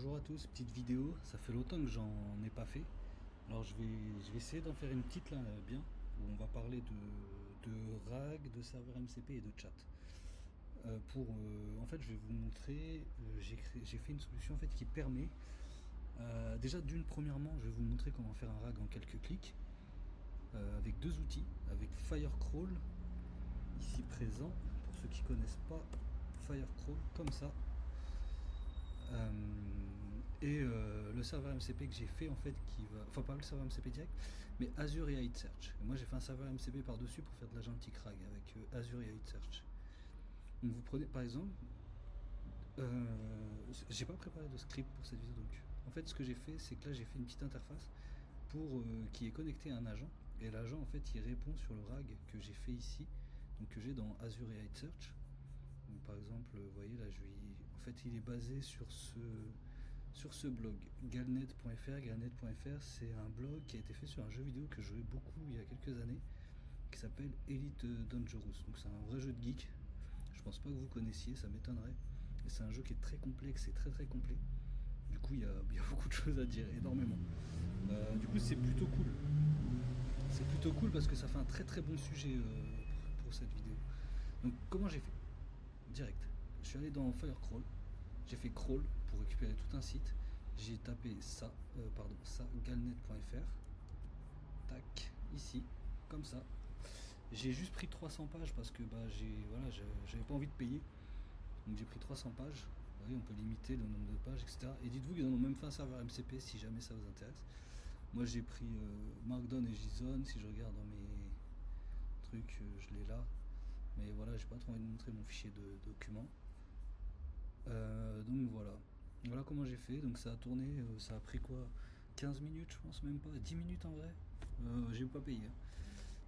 Bonjour à tous, petite vidéo, ça fait longtemps que j'en ai pas fait. Alors je vais essayer d'en faire une petite là, bien, où on va parler de RAG, de serveur MCP et de chat. En fait, je vais vous montrer, j'ai fait une solution en fait qui permet, déjà premièrement, je vais vous montrer comment faire un RAG en quelques clics, avec deux outils, avec Firecrawl, ici présent, pour ceux qui connaissent pas Firecrawl, comme ça. Le serveur MCP que j'ai fait en fait enfin pas le serveur MCP direct mais Azure AI Search. Et moi j'ai fait un serveur MCP par dessus pour faire de l'agentic RAG avec Azure AI Search. Donc vous prenez par exemple, j'ai pas préparé de script pour cette vidéo, donc en fait ce que j'ai fait c'est que là j'ai fait une petite interface qui est connectée à un agent, et l'agent en fait il répond sur le RAG que j'ai fait ici, donc que j'ai dans Azure AI Search. Donc, par exemple, vous voyez là, en fait, il est basé sur ce blog, galnet.fr. Galnet.fr, c'est un blog qui a été fait sur un jeu vidéo que je jouais beaucoup il y a quelques années, qui s'appelle Elite Dangerous. Donc c'est un vrai jeu de geek. Je pense pas que vous connaissiez, ça m'étonnerait. Et c'est un jeu qui est très complexe et très très complet. Du coup, il y a beaucoup de choses à dire, énormément. Du coup, c'est plutôt cool. C'est plutôt cool parce que ça fait un très très bon sujet pour cette vidéo. Donc, comment j'ai fait? Direct. Je suis allé dans Firecrawl, j'ai fait crawl pour récupérer tout un site, j'ai tapé ça, galnet.fr, tac, ici, comme ça. J'ai juste pris 300 pages parce que j'avais pas envie de payer, donc j'ai pris 300 pages. Vous voyez, on peut limiter le nombre de pages, etc. Et dites-vous qu'ils en ont même fait un serveur MCP si jamais ça vous intéresse. Moi j'ai pris Markdown et JSON. Si je regarde dans mes trucs, je l'ai là. Mais voilà, j'ai pas trop envie de montrer mon fichier de document. Donc voilà comment j'ai fait. Donc ça a tourné, ça a pris quoi, 15 minutes, je pense, même pas 10 minutes en vrai. J'ai pas payé.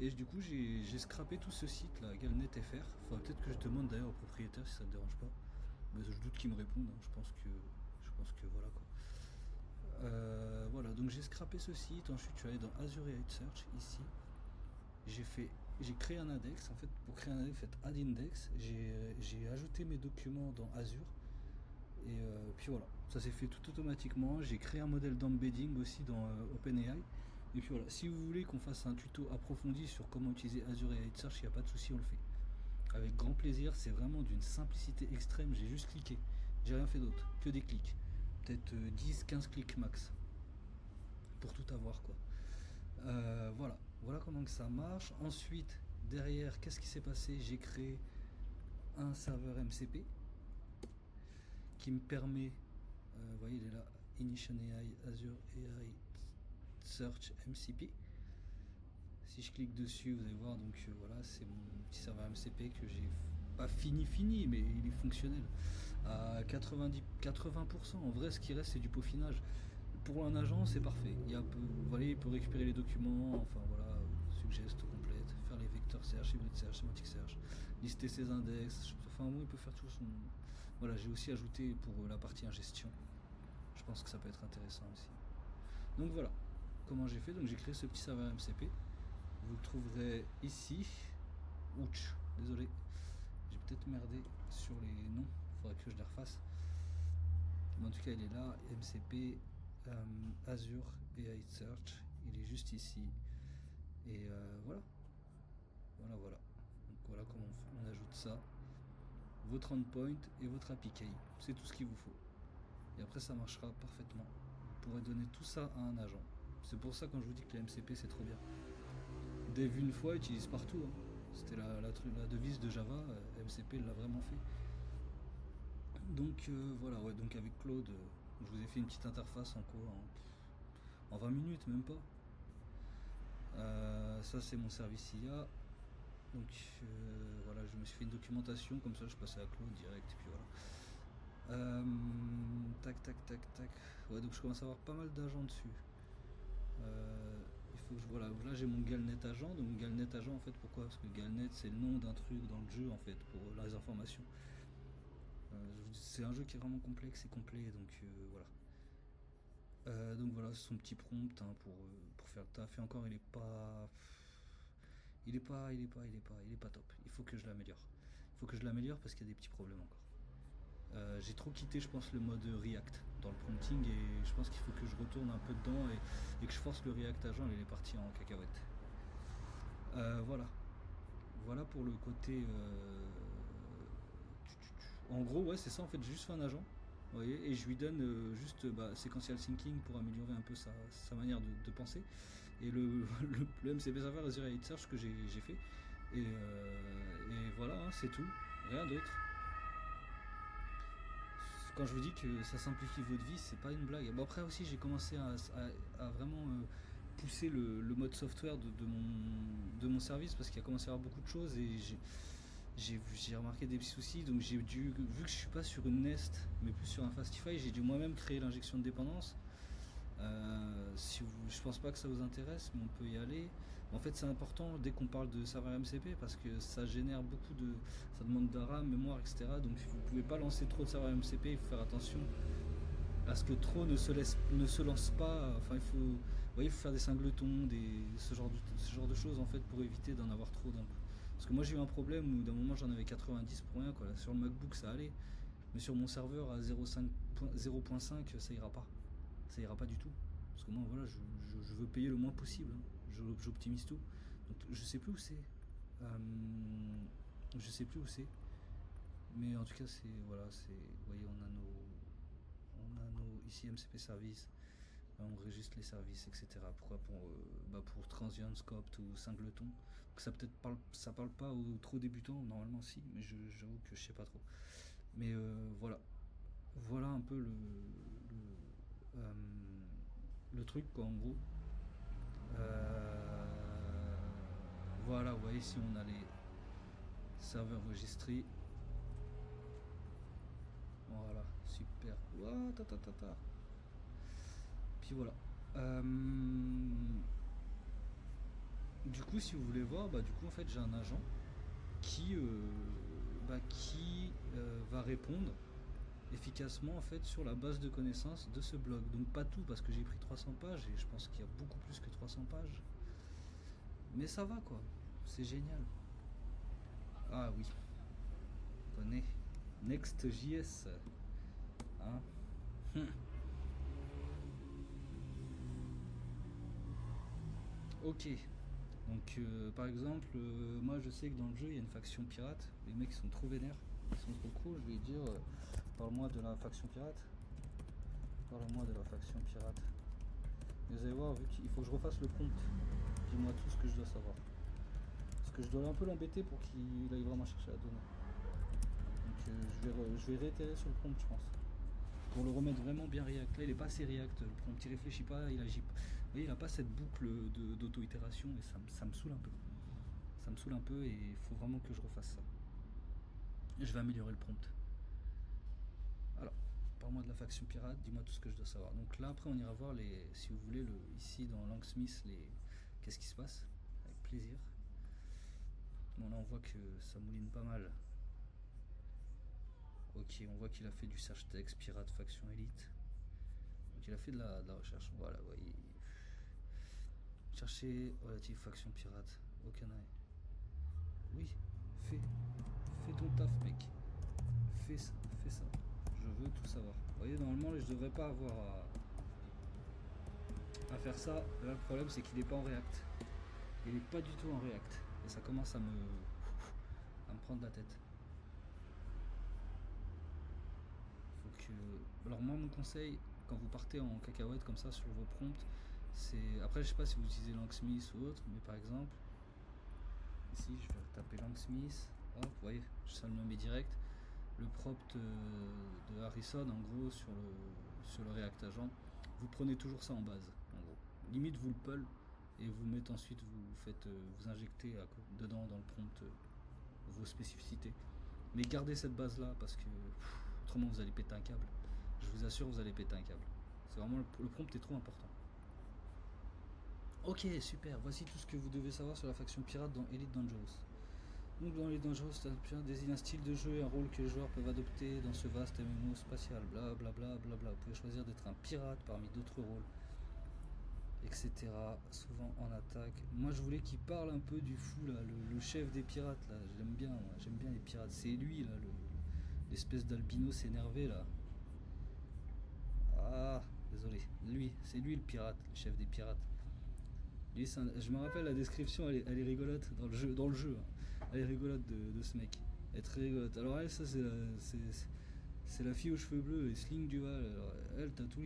Et du coup j'ai scrappé tout ce site là, galnet.fr. Faudrait peut-être que je demande d'ailleurs au propriétaire si ça te dérange pas. Mais je doute qu'il me réponde, hein. Je pense que voilà quoi. Voilà, donc j'ai scrappé ce site. Ensuite je suis allé dans Azure AI Search ici. J'ai créé un index. En fait, pour créer un index, faites add index. J'ai ajouté mes documents dans Azure. Et puis voilà, ça s'est fait tout automatiquement. J'ai créé un modèle d'embedding aussi dans OpenAI. Et puis voilà, si vous voulez qu'on fasse un tuto approfondi sur comment utiliser Azure AI Search, il n'y a pas de souci, on le fait. Avec grand plaisir, c'est vraiment d'une simplicité extrême. J'ai juste cliqué, j'ai rien fait d'autre, que des clics. Peut-être 10-15 clics max pour tout avoir quoi. Voilà comment que ça marche. Ensuite, derrière, qu'est-ce qui s'est passé? J'ai créé un serveur MCP qui me permet, vous voyez, il est là, Initial AI, Azure AI Search MCP. Si je clique dessus, vous allez voir, donc voilà, c'est mon petit serveur MCP que j'ai pas fini, mais il est fonctionnel à 80%. En vrai, ce qui reste, c'est du peaufinage. Pour un agent, c'est parfait. Vous voyez, il peut récupérer les documents, enfin voilà, suggest complète, faire les vecteurs search, hybrid search, semantic search, lister ses index, enfin bon, il peut faire tout son... Voilà, j'ai aussi ajouté pour la partie ingestion. Je pense que ça peut être intéressant aussi. Donc voilà, comment j'ai fait. Donc j'ai créé ce petit serveur MCP. Vous le trouverez ici. Ouch, désolé. J'ai peut-être merdé sur les noms. Il faudrait que je les refasse. Mais en tout cas, il est là. MCP Azure AI Search. Il est juste ici. Et voilà. Voilà. Donc voilà comment on ajoute ça. Votre endpoint et votre API. C'est tout ce qu'il vous faut. Et après, ça marchera parfaitement. Vous pourrez donner tout ça à un agent. C'est pour ça quand je vous dis que les MCP c'est trop bien. Dev une fois, utilise partout. Hein. C'était la devise de Java. MCP l'a vraiment fait. Donc voilà, ouais, donc avec Claude, je vous ai fait une petite interface en quoi, en 20 minutes, même pas. Ça c'est mon service IA. Donc voilà, je me suis fait une documentation, comme ça je passais à Claude direct, et puis voilà. Tac. Ouais, donc je commence à avoir pas mal d'agents dessus. Il faut que voilà, là j'ai mon Galnet agent. Donc Galnet agent, en fait, pourquoi? Parce que Galnet c'est le nom d'un truc dans le jeu, en fait, pour les informations. C'est un jeu qui est vraiment complexe et complet, donc voilà. Donc voilà, c'est son petit prompt, hein, pour faire le taf. Et encore, il est pas top. Il faut que je l'améliore. Parce qu'il y a des petits problèmes encore. J'ai trop quitté, je pense, le mode React. dans le prompting, et je pense qu'il faut que je retourne un peu dedans et que je force le React agent, il est parti en cacahuète. Voilà. Voilà pour le côté. En gros, ouais, c'est ça en fait, j'ai juste fait un agent. Vous voyez, et je lui donne juste sequential thinking pour améliorer un peu sa manière de penser. Et le MCP Server Azure Edge Search que j'ai fait. Et voilà, hein, c'est tout. Rien d'autre. Quand je vous dis que ça simplifie votre vie, c'est pas une blague. Bon, après aussi, j'ai commencé à vraiment pousser le mode software de mon service parce qu'il a commencé à y avoir beaucoup de choses et j'ai remarqué des petits soucis. Donc j'ai dû, vu que je suis pas sur une Nest mais plus sur un Fastify, j'ai dû moi-même créer l'injection de dépendance. Je pense pas que ça vous intéresse, mais on peut y aller. En fait, c'est important dès qu'on parle de serveur MCP parce que ça génère beaucoup de. Ça demande de RAM, mémoire, etc. Donc vous pouvez pas lancer trop de serveurs MCP, il faut faire attention à ce que trop ne se lance pas. Enfin, il faut, vous voyez, il faut faire des singletons, ce genre de choses en fait pour éviter d'en avoir trop d'un coup. Parce que moi j'ai eu un problème où d'un moment j'en avais 90 pour rien, quoi. Sur le MacBook ça allait, mais sur mon serveur à 0.5 ça ira pas. Ça ira pas du tout. Parce que moi, voilà, je veux payer le moins possible. Hein. J'optimise tout. Donc, je sais plus où c'est. Je sais plus où c'est. Mais en tout cas, c'est. Voilà, c'est. Vous voyez, on a nos. Ici, MCP Service. On registre les services, etc. Pourquoi pour Transient, Scope ou Singleton. Donc, ça parle pas aux trop débutants. Normalement, si. Mais j'avoue que je sais pas trop. Mais voilà. Voilà un peu le truc quoi en gros. Voilà, vous voyez ici on a les serveurs registrés. Voilà, super. Ouah, Puis voilà. Du coup si vous voulez voir, du coup en fait j'ai un agent qui va répondre efficacement en fait sur la base de connaissances de ce blog. Donc pas tout parce que j'ai pris 300 pages et je pense qu'il y a beaucoup plus que 300 pages. Mais ça va quoi, c'est génial. Ah oui, connais Next.js. Hein. Ok. Donc par exemple, moi je sais que dans le jeu il y a une faction pirate. Les mecs sont trop vénères, ils sont trop cool. Je vais dire, parle-moi de la faction pirate. Parle-moi de la faction pirate. Et vous allez voir, vu qu'il faut que je refasse le prompt. Dis-moi tout ce que je dois savoir. Parce que je dois un peu l'embêter pour qu'il aille vraiment chercher la donnée. Donc je vais réitérer sur le prompt, je pense. Pour le remettre vraiment bien React. Là, il est pas assez React. Le prompt, il réfléchit pas, il agit pas. Vous voyez, il a pas cette boucle d'auto-itération et ça me saoule un peu. Ça me saoule un peu et il faut vraiment que je refasse ça. Et je vais améliorer le prompt. Alors, parle-moi de la faction pirate, dis-moi tout ce que je dois savoir. Donc là, après, on ira voir si vous voulez, ici dans Langsmith, qu'est-ce qui se passe. Avec plaisir. Bon, là, on voit que ça mouline pas mal. Ok, on voit qu'il a fait du search text, pirate, faction élite. Donc il a fait de la recherche. Voilà, vous voyez. Chercher relative faction pirate. Aucun œil. Oui, fais ton taf, mec. Fais ça. Je veux tout savoir. Vous voyez, normalement, je devrais pas avoir à faire ça. Là, le problème, c'est qu'il n'est pas en React. Il n'est pas du tout en React. Et ça commence à me prendre la tête. Alors moi, mon conseil, quand vous partez en cacahuète comme ça sur vos prompts, c'est... Après, je sais pas si vous utilisez Langsmith ou autre, mais par exemple, ici, je vais taper Langsmith. Hop, vous voyez, ça me le met direct. Le prompt de Harrison, en gros, sur le React Agent, vous prenez toujours ça en base, en gros. Limite, vous le pull et vous mettez ensuite, vous injectez dedans dans le prompt vos spécificités. Mais gardez cette base là parce que autrement vous allez péter un câble. Je vous assure, vous allez péter un câble. C'est vraiment le prompt est trop important. Ok, super. Voici tout ce que vous devez savoir sur la faction pirate dans Elite Dangerous. Donc dans Elite Dangerous, ça désigne un style de jeu et un rôle que les joueurs peuvent adopter dans ce vaste MMO spatial. Blablabla. Vous pouvez choisir d'être un pirate parmi d'autres rôles, etc. Souvent en attaque. Moi je voulais qu'il parle un peu du fou là, le chef des pirates là. J'aime bien les pirates. C'est lui là, l'espèce d'albinos énervé là. Lui, c'est lui le pirate, le chef des pirates. Lui, je me rappelle la description, elle est rigolote dans le jeu. Hein. Elle est rigolote de ce mec. Elle est très rigolote. Alors elle, ça c'est la fille aux cheveux bleus, et Sling Duval. Alors, elle, t'as tous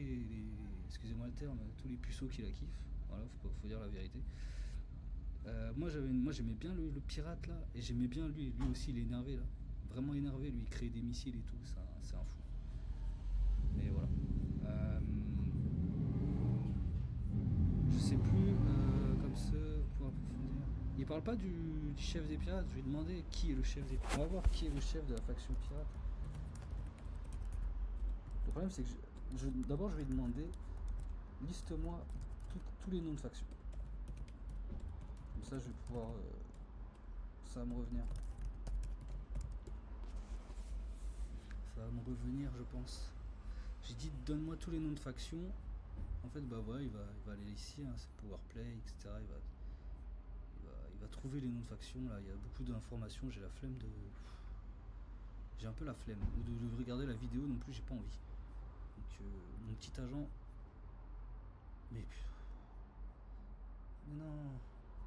excusez-moi le terme, tous les puceaux qui la kiffent. Voilà, faut dire la vérité. Moi j'aimais bien le pirate là, et j'aimais bien lui aussi il est énervé là. Vraiment énervé, lui il crée des missiles et tout, c'est un fou. Mais voilà. Je sais plus, comme ça, pour approfondir. Il parle pas du chef des pirates, je vais demander qui est le chef des pirates. On va voir qui est le chef de la faction pirate. Le problème c'est que d'abord je vais demander, liste-moi tous les noms de factions. Comme ça je vais pouvoir, ça va me revenir. Ça va me revenir je pense. J'ai dit donne-moi tous les noms de factions. En fait bah voilà il va aller ici, hein, c'est Powerplay, etc. Il va trouver les noms de factions là, il y a beaucoup d'informations, j'ai la flemme de. J'ai un peu la flemme. Ou de regarder la vidéo non plus, j'ai pas envie. Donc mon petit agent. Mais non.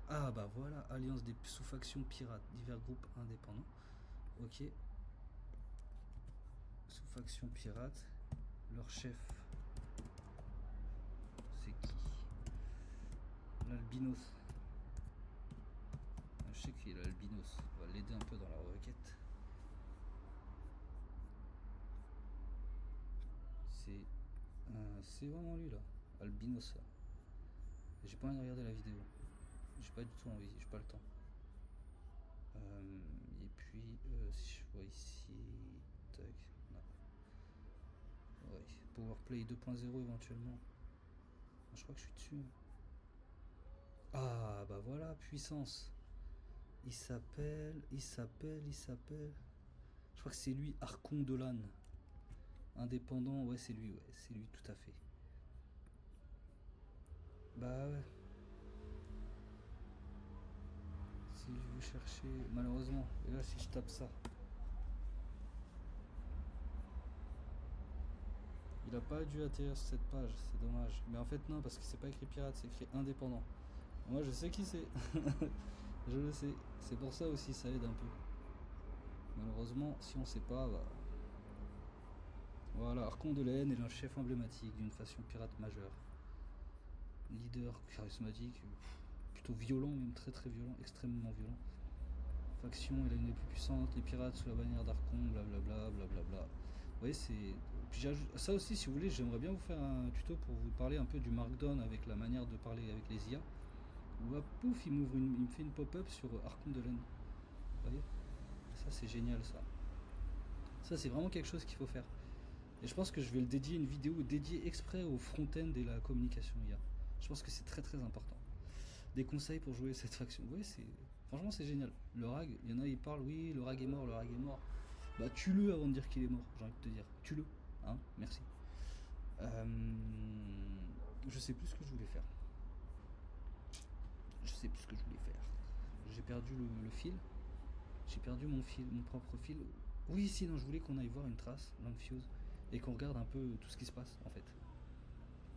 Ah bah voilà, alliance des sous-factions pirates, divers groupes indépendants. Ok. Sous-factions pirates. Leur chef. C'est qui? L'albinos. Je sais qu'il est l'albinos. On va l'aider un peu dans la requête. C'est vraiment lui là. Albinos là. J'ai pas envie de regarder la vidéo. J'ai pas du tout envie, j'ai pas le temps. Et puis, si je vois ici. Tac. Non. Ouais. Powerplay 2.0 éventuellement. Je crois que je suis dessus. Ah bah voilà, puissance. Il s'appelle. Je crois que c'est lui, Archon de l'âne. Indépendant, ouais c'est lui tout à fait. Bah ouais. Si je veux chercher, malheureusement, et là si je tape ça, il a pas dû atterrir sur cette page, c'est dommage. Mais en fait non, parce que c'est pas écrit pirate, c'est écrit indépendant. Moi je sais qui c'est, je le sais. C'est pour ça aussi ça aide un peu. Malheureusement, si on sait pas, bah. Voilà, Archon de l'Aisne est un chef emblématique d'une faction pirate majeure. Leader charismatique, plutôt violent, même très très violent, extrêmement violent. Faction est l'une des plus puissantes, les pirates sous la bannière d'Archon, blablabla, blablabla. Vous voyez, c'est. Puis j'ajoute ça aussi, si vous voulez, j'aimerais bien vous faire un tuto pour vous parler un peu du Markdown avec la manière de parler avec les IA. Où là, pouf, il me fait une pop-up sur Archon de l'Aisne. Vous voyez, ça c'est génial ça. Ça c'est vraiment quelque chose qu'il faut faire. Et je pense que je vais le dédier une vidéo dédiée exprès au front-end et la communication IA. Je pense que c'est très très important. Des conseils pour jouer cette faction. Vous voyez, franchement c'est génial. Le rag, il y en a ils parlent, oui le rag est mort. Bah tue-le avant de dire qu'il est mort, j'ai envie de te dire. Tue-le, hein, merci. Je sais plus ce que je voulais faire. J'ai perdu le fil. J'ai perdu mon propre fil. Oui, sinon je voulais qu'on aille voir une trace, Langfuse, et qu'on regarde un peu tout ce qui se passe en fait.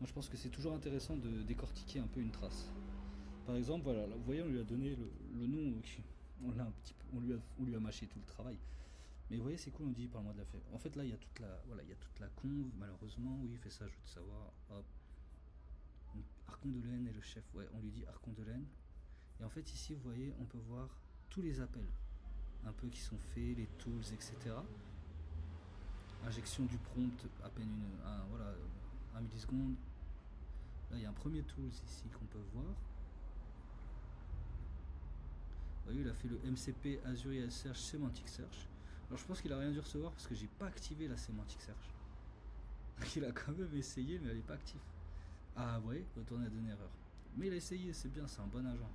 Moi je pense que c'est toujours intéressant de décortiquer un peu une trace. Par exemple, voilà, là, vous voyez, on lui a donné le nom, on lui a mâché tout le travail. Mais vous voyez, c'est cool, on dit parle-moi de la fête. En fait, là, il y a toute la conve, malheureusement, oui, il fait ça, je veux te savoir. Hop. Archon de l'Aisne est le chef, ouais, on lui dit Archon de l'Aisne. Et en fait, ici, vous voyez, on peut voir tous les appels, un peu qui sont faits, les tools, etc. Injection du prompt, à peine un milliseconde. Là, il y a un premier tools ici qu'on peut voir. Vous voyez, il a fait le MCP Azure AI Search Semantic Search. Alors je pense qu'il a rien dû recevoir parce que j'ai pas activé la Semantic Search. Il a quand même essayé mais elle est pas active. Ah vous voyez, retourner à donner erreur. Mais il a essayé, c'est bien, c'est un bon agent.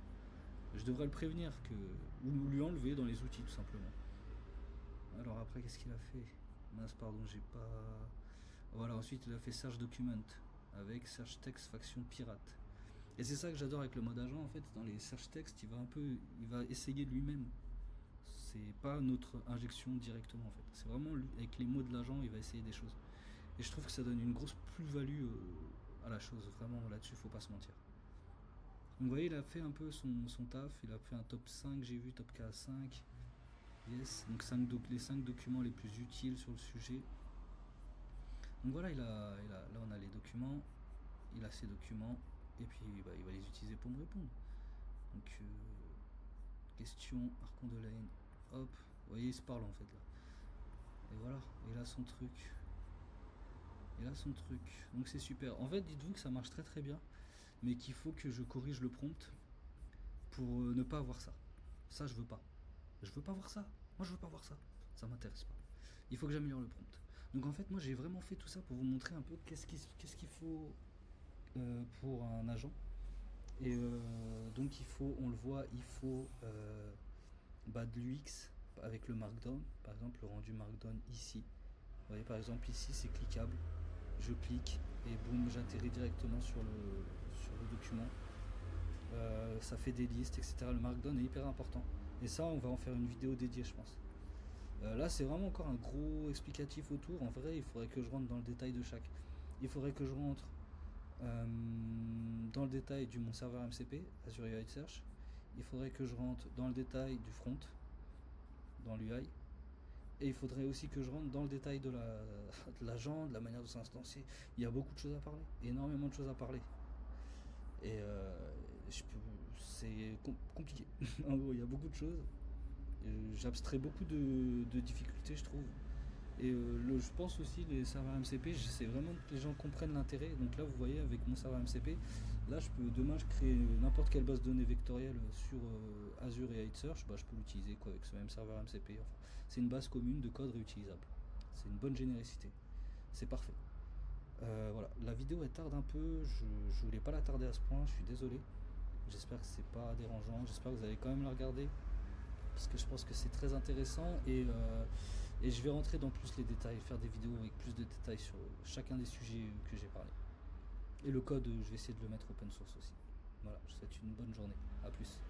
Je devrais le prévenir ou lui enlever dans les outils tout simplement. Alors après qu'est-ce qu'il a fait? Mince pardon, j'ai pas. Voilà, ensuite il a fait Search Document avec Search Text Faction Pirate. Et c'est ça que j'adore avec le mode agent en fait, dans les search text, il va essayer de lui-même. C'est pas notre injection directement en fait. C'est vraiment lui, avec les mots de l'agent, il va essayer des choses. Et je trouve que ça donne une grosse plus-value à la chose, vraiment là-dessus, faut pas se mentir. Donc vous voyez, il a fait un peu son taf, il a fait un top 5, j'ai vu, top K5. Yes, donc les 5 documents les plus utiles sur le sujet. Donc voilà, là on a les documents, il a ses documents, et puis bah, il va les utiliser pour me répondre. Donc, question, Archon de Lane, hop, vous voyez, il se parle en fait là. Et voilà, et là son truc. Donc c'est super. En fait, dites-vous que ça marche très très bien, mais qu'il faut que je corrige le prompt pour ne pas avoir ça. Ça, je veux pas. Je veux pas voir ça. Moi, je veux pas voir ça. Ça m'intéresse pas. Il faut que j'améliore le prompt. Donc en fait, moi, j'ai vraiment fait tout ça pour vous montrer un peu qu'est-ce qu'il faut pour un agent. Et donc on le voit, il faut de l'UX avec le Markdown. Par exemple, le rendu Markdown ici. Vous voyez, par exemple, ici, c'est cliquable. Je clique et boum, j'atterris directement sur le document. Ça fait des listes, etc. Le Markdown est hyper important. Et ça, on va en faire une vidéo dédiée, je pense. Là, c'est vraiment encore un gros explicatif autour. En vrai, il faudrait que je rentre dans le détail de chaque. Il faudrait que je rentre dans le détail mon serveur MCP, Azure UI Search. Il faudrait que je rentre dans le détail du front, dans l'UI. Et il faudrait aussi que je rentre dans le détail de l'agent, de la manière de s'instancier. Il y a beaucoup de choses à parler, énormément de choses à parler. Et c'est compliqué. En gros, il y a beaucoup de choses. J'abstrais beaucoup de difficultés, je trouve. Et je pense aussi les serveurs MCP, j'essaie vraiment que les gens comprennent l'intérêt. Donc là, vous voyez, avec mon serveur MCP, là, demain, je crée n'importe quelle base de données vectorielle sur Azure et Search, je peux l'utiliser avec ce même serveur MCP. Enfin, c'est une base commune de code réutilisable. C'est une bonne généricité. C'est parfait. Voilà, la vidéo elle tarde un peu, je voulais pas la tarder à ce point, je suis désolé. J'espère que c'est pas dérangeant, j'espère que vous allez quand même la regarder. Parce que je pense que c'est très intéressant et je vais rentrer dans plus les détails, faire des vidéos avec plus de détails sur chacun des sujets que j'ai parlé. Et le code, je vais essayer de le mettre open source aussi. Voilà, je vous souhaite une bonne journée. A plus.